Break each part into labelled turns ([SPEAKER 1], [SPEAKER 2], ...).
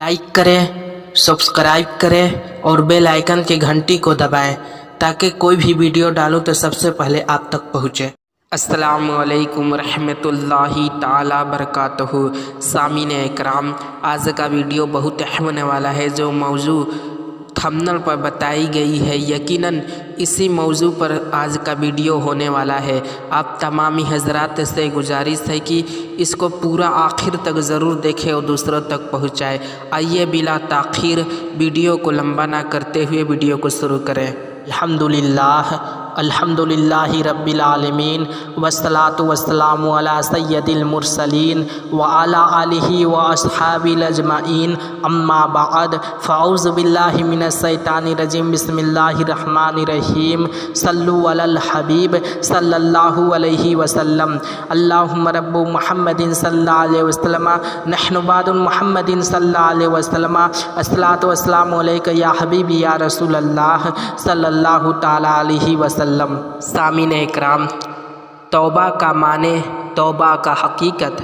[SPEAKER 1] Like करें, subscribe करें और बेल आइकन की घंटी को दबाएं ताकि कोई भी वीडियो डालूं तो सबसे पहले आप तक पहुंचे। अस्सलामु अलैकुम रहमतुल्लाहि ताला बरकातहू। सामीन इकराम, आज का वीडियो बहुत अहम होने वाला है। जो मौजू थंबनेल पर बताई गई है, यकीनन इसी मौजू पर आज का वीडियो होने वाला है। आप तमामी हजरात से गुजारिश है कि इसको पूरा आखिर तक ज़रूर देखें और दूसरों तक पहुँचाएँ। आइए बिला ताख़ीर वीडियो को लंबा ना करते हुए वीडियो को शुरू करें। अल्हम्दुलिल्लाहि रब्बिल आलमीन वस्सलातु वस्सलामु अला सय्यदिल मुरसलीन व अला आलिहि व अस्हाबिल अजमाइन अम्मा बाद फ़अऊज़ु बिल्लाहि मिनश शैतानिर रजीम बिस्मिल्लाहिर रहमानिर रहीम सल्लु अलल हबीब सल्लल्लाहु अलैहि वसल्लम अल्लाहुम्मा रब्बु मुहम्मदिन सल्लल्लाहु अलैहि वसल्लम नहनु बादु मुहम्मदिन सल्लल्लाहु अलैहि वसल्लम अस्सलातु वस्सलामु अलैका या हबीबी या रसूलल्लाह सल्लल्लाहु ताला अलैहि वसल्लम। सामीन इकराम, तौबा का माने, तौबा का हकीकत,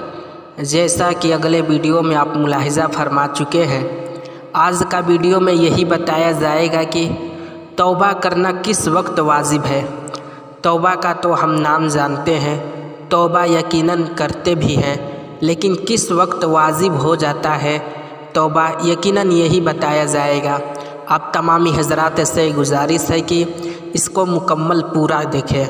[SPEAKER 1] जैसा कि अगले वीडियो में आप मुलाहिज़ा फरमा चुके हैं, आज का वीडियो में यही बताया जाएगा कि तौबा करना किस वक्त वाजिब है। तौबा का तो हम नाम जानते हैं, तौबा यकीनन करते भी हैं, लेकिन किस वक्त वाजिब हो जाता है तौबा, यकीनन यही बताया जाएगा। आप तमामी हजरात से गुजारिश है कि इसको मुकम्मल पूरा देखें।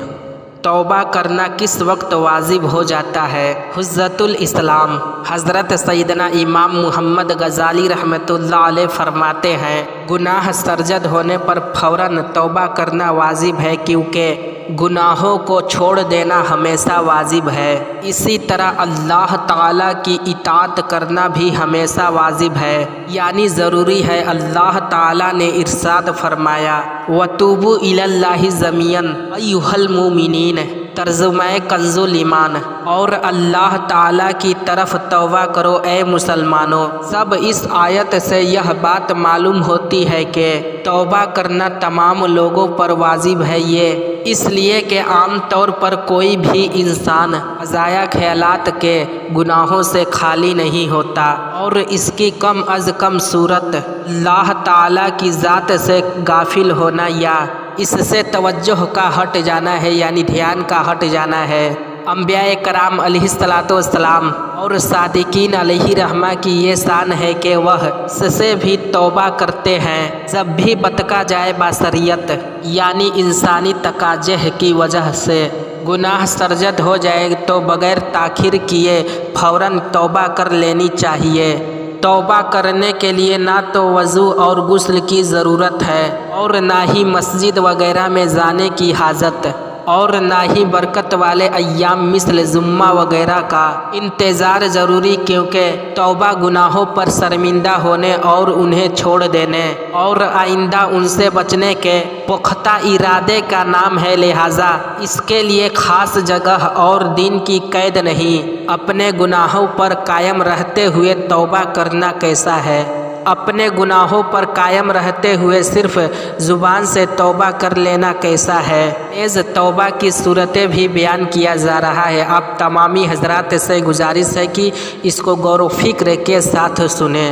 [SPEAKER 1] तौबा करना किस वक्त वाजिब हो जाता है। हुज्जतुल इस्लाम हज़रत सैयदना इमाम मुहम्मद गज़ाली रहमतुल्लाह अलैह फरमाते हैं, गुनाह सरजद होने पर फ़ौरन तौबा करना वाजिब है, क्योंकि गुनाहों को छोड़ देना हमेशा वाजिब है। इसी तरह अल्लाह ताला की इताअत करना भी हमेशा वाजिब है, यानी ज़रूरी है। अल्लाह ताला ने इरशाद फरमाया, वतूबू इलल्लाहि जमीअन अय्युहल मुमिनीन, तर्जुमाए कंजुल ईमान, और अल्लाह ताला की तरफ तौबा करो ए मुसलमानों। सब इस आयत से यह बात मालूम होती है कि तौबा करना तमाम लोगों पर वाजिब है। ये इसलिए कि आम तौर पर कोई भी इंसान अज़ाया ख्यालात के गुनाहों से खाली नहीं होता, और इसकी कम अज़ कम सूरत अल्लाह ताला की ज़ात से गाफिल होना या इससे तवज्जो का हट जाना है, यानी ध्यान का हट जाना है। अंबिया कराम अलैहिस्सलातु वस्सलाम और सादिकीन अलैहि रहमा की ये शान है कि वह इससे भी तौबा करते हैं जब भी बतका जाए बासरियत, यानी इंसानी तकाज़े की वजह से गुनाह सरजद हो जाए तो बग़ैर ताख़ीर किए फ़ौरन तौबा कर लेनी चाहिए। तौबा करने के लिए ना तो वज़ू और गुस्ल की ज़रूरत है, और ना ही मस्जिद वगैरह में जाने की हाजत, और ना ही बरकत वाले अय्याम मिसल जुम्मा वगैरह का इंतज़ार ज़रूरी, क्योंकि तौबा गुनाहों पर शर्मिंदा होने और उन्हें छोड़ देने और आइंदा उनसे बचने के पुख्ता इरादे का नाम है। लिहाजा इसके लिए ख़ास जगह और दिन की कैद नहीं। अपने गुनाहों पर कायम रहते हुए तौबा करना कैसा है। अपने गुनाहों पर कायम रहते हुए सिर्फ ज़ुबान से तौबा कर लेना कैसा है। तेज़ तौबा की सूरतें भी बयान किया जा रहा है। आप तमामी हजरात से गुजारिश है कि इसको गौर व फिक्र के साथ सुने।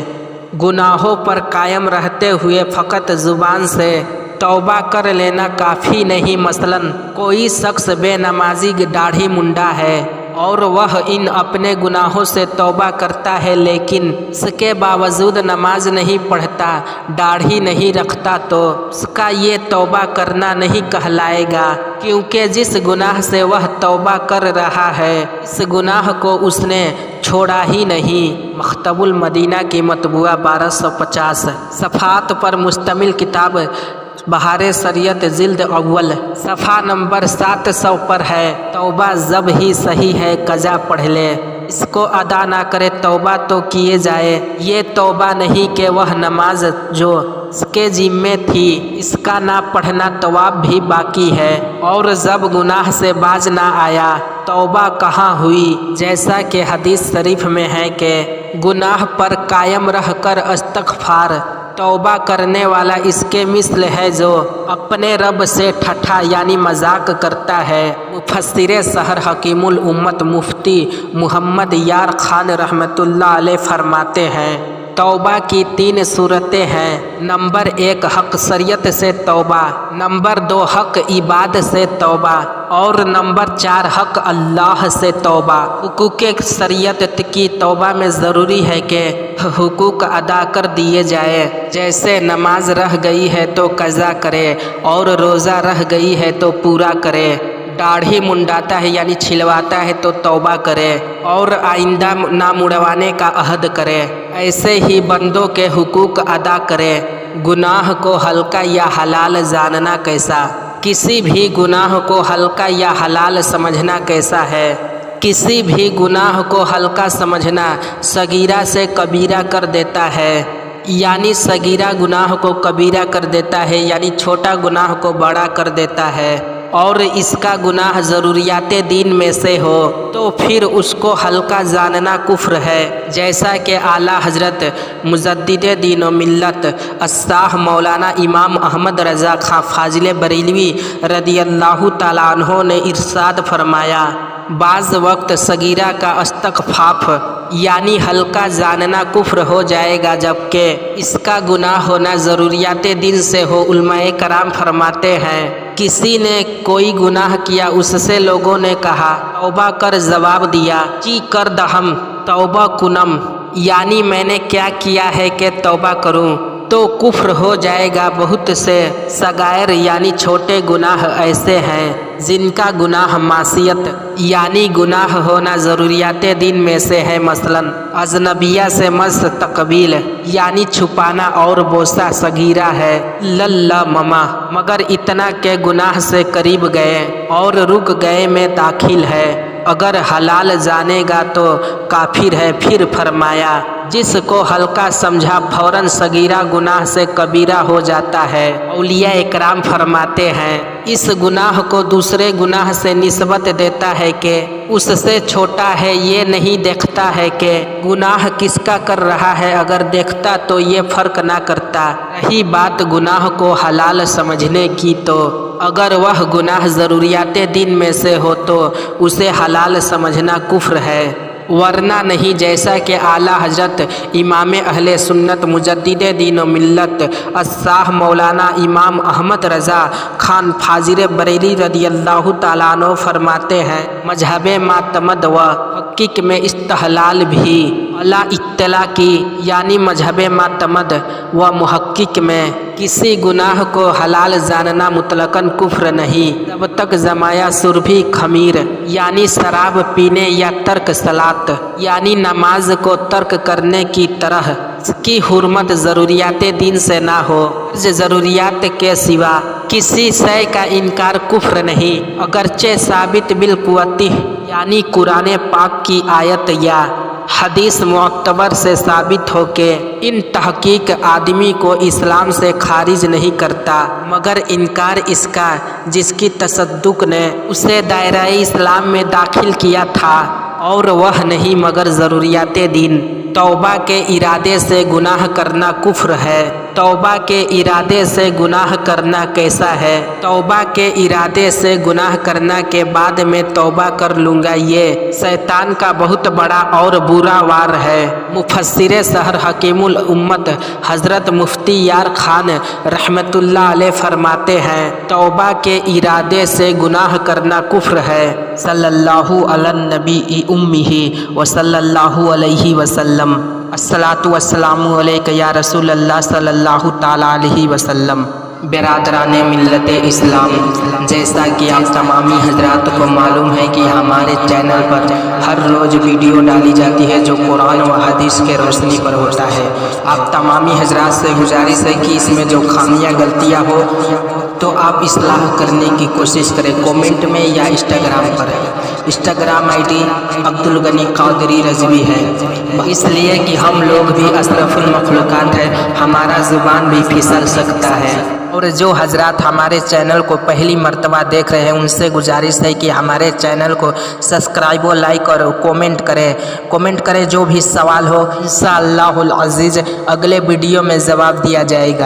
[SPEAKER 1] गुनाहों पर कायम रहते हुए फ़कत ज़ुबान से तौबा कर लेना काफ़ी नहीं। मसलन कोई शख्स बेनमाजी दाढ़ी मुंडा है और वह इन अपने गुनाहों से तौबा करता है, लेकिन इसके बावजूद नमाज नहीं पढ़ता, दाढ़ी नहीं रखता, तो उसका ये तौबा करना नहीं कहलाएगा, क्योंकि जिस गुनाह से वह तौबा कर रहा है इस गुनाह को उसने छोड़ा ही नहीं। मख्तबुल मदीना की मतबूआ 1250 सफ़ात पर मुश्तमिल किताब बहारे शरीयत जिल्द अव्वल सफ़ा नंबर 700 पर है, तौबा जब ही सही है कज़ा पढ़ ले, इसको अदा ना करे तौबा तो किए जाए। ये तौबा नहीं कि वह नमाज जो इसके जिम्मे थी इसका ना पढ़ना तवाब भी बाकी है, और जब गुनाह से बाज ना आया तौबा कहाँ हुई। जैसा कि हदीस शरीफ में है कि गुनाह पर कायम रह कर इस्तग़फ़ार तौबा करने वाला इसके मिस्ल है जो अपने रब से ठट्ठा यानी मजाक करता है। मुफस्सिरे शहर हकीमुल उम्मत मुफ्ती मोहम्मद यार खान रहमतुल्लाह अलैह फरमाते हैं, तौबा की 3 सूरतें हैं। नंबर 1 हक शरीयत से तौबा, नंबर 2 हक इबाद से तौबा और नंबर 4 हक अल्लाह से तौबा। हुकूक शरीयत की तौबा में ज़रूरी है कि हुकूक अदा कर दिए जाए। जैसे नमाज रह गई है तो कज़ा करे और रोज़ा रह गई है तो पूरा करे। दाढ़ी मुंडाता है यानी छिलवाता है तो तौबा करे और आइंदा ना मुड़वाने का अहद करे। ऐसे ही बंदों के हुकूक अदा करे। गुनाह को हल्का या हलाल जानना कैसा? किसी भी गुनाह को हल्का या हलाल समझना कैसा है? किसी भी गुनाह को हल्का समझना सगीरा से कबीरा कर देता है, यानी सगीरा गुनाह को कबीरा कर देता है, यानी छोटा गुनाह को बड़ा कर देता है। और इसका गुनाह ज़रूरियात दीन में से हो तो फिर उसको हल्का जानना कुफ्र है। जैसा कि आला हजरत मुजद्दिद दीन व मिल्लत अस्साह मौलाना इमाम अहमद रज़ा खां फाजिल बरेलवी रदियल्लाहु ताला अन्हो ने इरशाद फरमाया, बाज़ वक्त सगीरा का इस्तग़फ़ाफ़ यानी हल्का जानना कुफ्र हो जाएगा, जबकि इसका गुनाह होना ज़रूरियात दीन से हो। उलमाए कराम फरमाते हैं, किसी ने कोई गुनाह किया, उससे लोगों ने कहा तौबा कर, जवाब दिया जी कर दहम तौबा कुनम, यानी मैंने क्या किया है कि तौबा करूं, तो कुफ्र हो जाएगा। बहुत से सगायर यानी छोटे गुनाह ऐसे हैं जिनका गुनाह मासियत यानी गुनाह होना ज़रूरियात दीन में से है। मसलन अजनबिया से मस तकबील यानी छुपाना और बोसा सगीरा है। लल्ला ममा मगर इतना के गुनाह से करीब गए और रुक गए में दाखिल है। अगर हलाल जानेगा तो काफिर है। फिर फरमाया, जिसको हल्का समझा फौरन सगीरा गुनाह से कबीरा हो जाता है। औलिया इकराम फरमाते हैं, इस गुनाह को दूसरे गुनाह से निस्बत देता है कि उससे छोटा है। ये नहीं देखता है कि गुनाह किसका कर रहा है, अगर देखता तो ये फ़र्क ना करता। रही बात गुनाह को हलाल समझने की, तो अगर वह गुनाह ज़रूरियात दीन में से हो तो उसे हलाल समझना कुफ्र है, वरना नहीं। जैसा कि आला हजरत इमाम अहले सुन्नत मुजद्दिद दीन व मिल्लत अस्साह मौलाना इमाम अहमद रज़ा खान फाजिल बरेली रदियल्लाहु ताला अन्हु फरमाते हैं, मजहब मातमद व हकीक में इस्तहलाल भी अला इत्तला की, यानी मजहब मातमद व मुहक्किक में किसी गुनाह को हलाल जानना मुतलकन कुफ्र नहीं, जब तक जमाया सुरभी खमीर यानी शराब पीने या तर्क सलात यानी नमाज को तर्क करने की तरह की हुर्मत ज़रूरियात दीन से ना हो। ज़रूरियात के सिवा किसी शय का इनकार कुफ्र नहीं, अगरचे साबित बिलकुवती यानी कुरान पाक की आयत या हदीस मुअत्तबर से साबित हो के इन तहकीक आदमी को इस्लाम से खारिज नहीं करता, मगर इनकार इसका जिसकी तसद्दुक ने उसे दायरा इस्लाम में दाखिल किया था, और वह नहीं मगर ज़रूरियात दीन। तौबा के इरादे से गुनाह करना कुफ्र है। तौबा के इरादे से गुनाह करना कैसा है? तौबा के इरादे से गुनाह करना के बाद में तौबा कर लूँगा, ये शैतान का बहुत बड़ा और बुरा वार है। मुफस्सिर शहर हकीमुल उम्मत हज़रत मुफ्ती यार खान रहमतुल्लाह अलैह फरमाते हैं, तौबा के इरादे से गुनाह करना कुफ्र है। सल्लल्लाहु अलन नबी उम्मिही व सल्लल्लाहु अलैहि वसल्लम। अस्सलातु वस्सलामु अलैका या रसूल अल्लाह सल्लल्लाहु ताला अलैहि वसल्लम। बिरादरान मिल्लत इस्लाम, जैसा कि आप तमामी हजरात को मालूम है कि हमारे चैनल पर हर रोज़ वीडियो डाली जाती है जो कुरान व हदीस के रोशनी पर होता है। आप तमामी हजरात से गुजारिश है कि इसमें जो खामियां गलतियां हो तो आप इस्लाह करने की कोशिश करें। कमेंट में या इंस्टाग्राम पर, इंस्टाग्राम आईडी अब्दुल गनी कादरी रज़वी है, इसलिए कि हम लोग भी अशरफुल मखलूकात है, हमारा ज़ुबान भी फिसल सकता है। और जो हजरात हमारे चैनल को पहली मर्तबा देख रहे हैं उनसे गुजारिश है कि हमारे चैनल को सब्सक्राइब और लाइक और कमेंट करें। जो भी सवाल हो इंशाअल्लाहुल अज़ीज़ अगले वीडियो में जवाब दिया जाएगा।